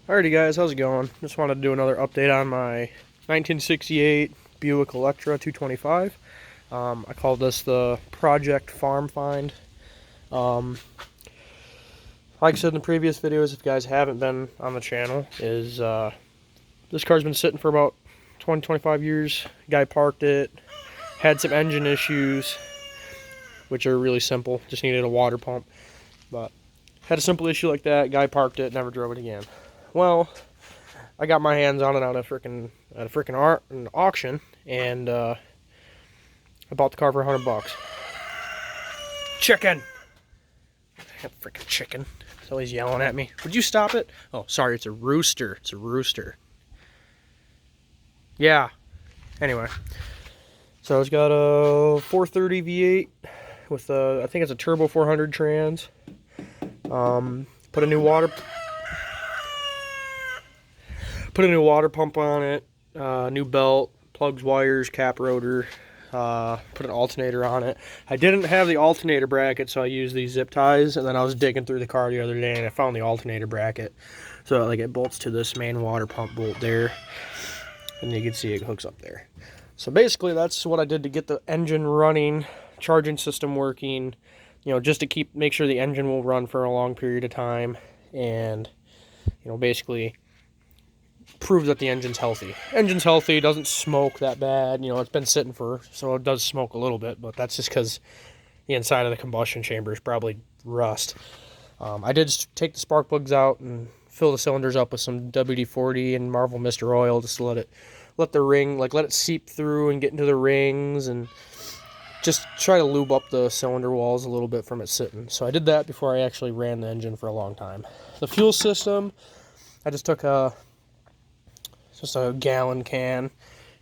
Alrighty guys, how's it going? Just wanted to do another update on my 1968 Buick Electra 225. I call this the Project Farm Find. Like I said in the previous videos, if you guys haven't been on the channel, this car's been sitting for about 20-25 years. Guy parked it, had some engine issues, which are really simple, just needed a water pump. But had a simple issue like that, guy parked it, never drove it again. Well, I got my hands on it at a freaking auction, and I bought the car for $100. Chicken! Freaking chicken. He's always yelling at me. Would you stop it? Oh, sorry, it's a rooster. It's a rooster. Yeah. Anyway. So it's got a 430 V8 with I think it's a turbo 400 trans. Put a new water pump on it, new belt, plugs, wires, cap rotor, put an alternator on it. I didn't have the alternator bracket, so I used these zip ties, and then I was digging through the car the other day and I found the alternator bracket. So like it bolts to this main water pump bolt there, and you can see it hooks up there. So basically that's what I did to get the engine running, charging system working, just to make sure the engine will run for a long period of time, and basically prove that the engine's healthy. Engine's healthy, doesn't smoke that bad. It's been sitting so it does smoke a little bit, but that's just because the inside of the combustion chamber is probably rust. I did take the spark plugs out and fill the cylinders up with some WD-40 and Marvel Mr. Oil just to let it seep through and get into the rings, and just try to lube up the cylinder walls a little bit from it sitting. So I did that before I actually ran the engine for a long time. The fuel system, I just took just a gallon can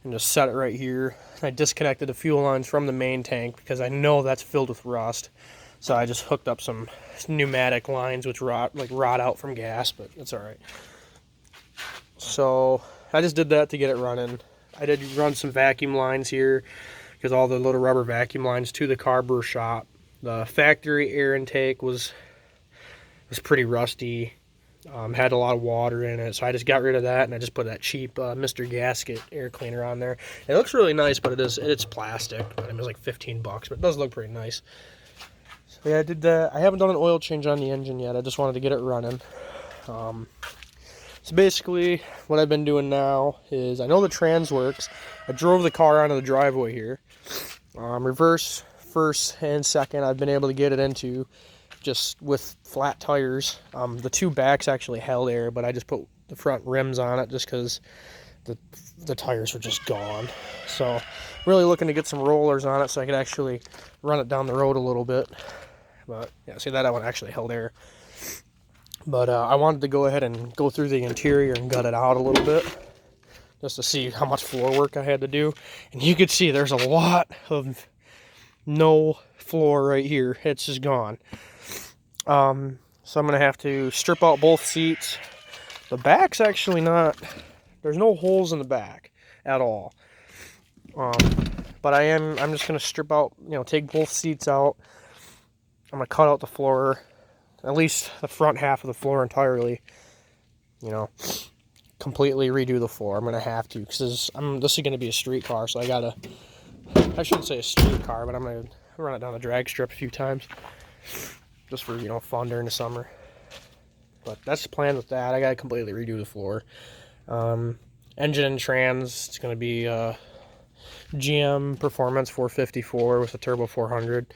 and just set it right here. I disconnected the fuel lines from the main tank because I know that's filled with rust. So I just hooked up some pneumatic lines which rot out from gas, but it's alright. So I just did that to get it running. I did run some vacuum lines here because all the little rubber vacuum lines to the carb were shot. The factory air intake was pretty rusty. Had a lot of water in it, so I just got rid of that, and I just put that cheap Mr. Gasket air cleaner on there. It looks really nice, but it's plastic. It was like $15, but it does look pretty nice. So yeah, I did that. I haven't done an oil change on the engine yet. I just wanted to get it running. So basically, what I've been doing now is, I know the trans works. I drove the car onto the driveway here. Reverse, first, and second, I've been able to get it into just with flat tires. The two backs actually held air, but I just put the front rims on it just because the tires were just gone. So really looking to get some rollers on it so I could actually run it down the road a little bit. But yeah, see, that one actually held air. But I wanted to go ahead and go through the interior and gut it out a little bit just to see how much floor work I had to do. And you could see there's a lot of no floor right here. It's just gone. So I'm going to have to strip out both seats. The back's actually there's no holes in the back at all. But I'm just going to strip out, take both seats out. I'm going to cut out the floor, at least the front half of the floor entirely, completely redo the floor. I'm going to have to, because this is going to be a street car, so I shouldn't say a street car, but I'm going to run it down the drag strip a few times. Just for, fun during the summer. But that's the plan with that. I got to completely redo the floor. Engine and trans, it's going to be GM Performance 454 with a turbo 400.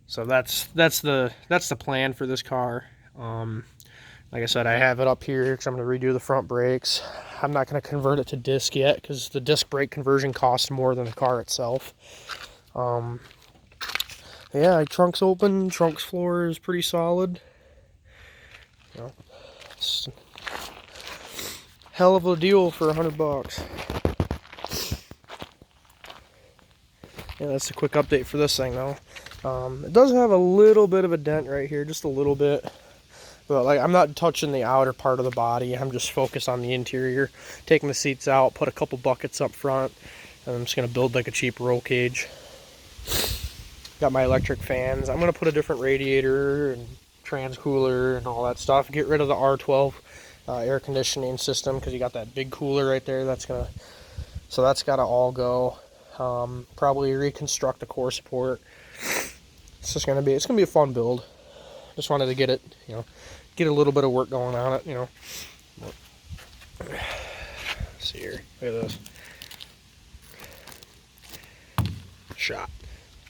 So that's the plan for this car. Like I said, I have it up here because I'm going to redo the front brakes. I'm not going to convert it to disc yet because the disc brake conversion costs more than the car itself. Yeah, trunk's open, trunk's floor is pretty solid. It's a hell of a deal for $100. Yeah, that's a quick update for this thing though. It does have a little bit of a dent right here, just a little bit. But I'm not touching the outer part of the body. I'm just focused on the interior. Taking the seats out, put a couple buckets up front, and I'm just gonna build like a cheap roll cage. Got my electric fans. I'm going to put a different radiator and trans cooler and all that stuff. Get rid of the R12 air conditioning system, because you got that big cooler right there. So that's got to all go. Probably reconstruct the core support. It's gonna be a fun build. Just wanted to get it, get a little bit of work going on it, Let's see here. Look at this. Shot.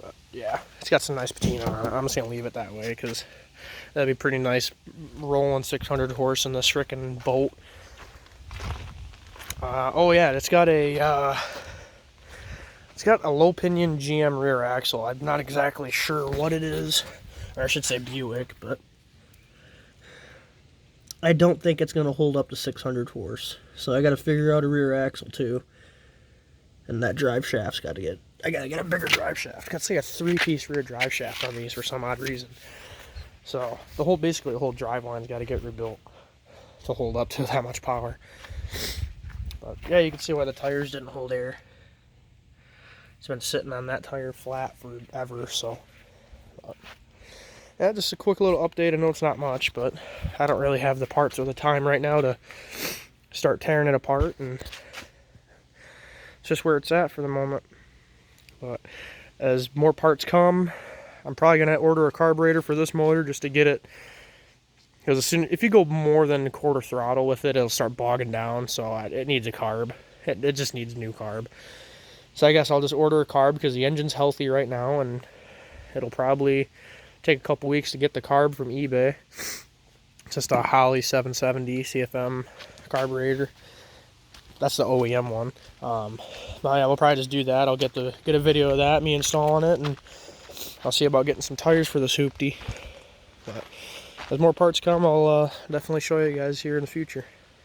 But yeah, it's got some nice patina on it. I'm just gonna leave it that way because that'd be pretty nice rolling 600 horse in this frickin' boat. Oh yeah, it's got a low pinion GM rear axle. I'm not exactly sure what it is, or I should say Buick, but I don't think it's gonna hold up to 600 horse. So I got to figure out a rear axle too, and that drive shaft's got to get. I gotta get a bigger drive shaft. Got like a 3-piece rear drive shaft on these for some odd reason. So basically the whole drive line's got to get rebuilt to hold up to that much power. But yeah, you can see why the tires didn't hold air. It's been sitting on that tire flat forever. So yeah, just a quick little update. I know it's not much, but I don't really have the parts or the time right now to start tearing it apart, and it's just where it's at for the moment. But as more parts come, I'm probably going to order a carburetor for this motor just to get it. Because if you go more than a quarter throttle with it, it'll start bogging down. So it needs a carb. It just needs a new carb. So I guess I'll just order a carb because the engine's healthy right now. And it'll probably take a couple weeks to get the carb from eBay. It's just a Holley 770 CFM carburetor. That's the OEM one. But yeah, we'll probably just do that. I'll get a video of that, me installing it, and I'll see about getting some tires for this hoopty. But as more parts come, I'll definitely show you guys here in the future.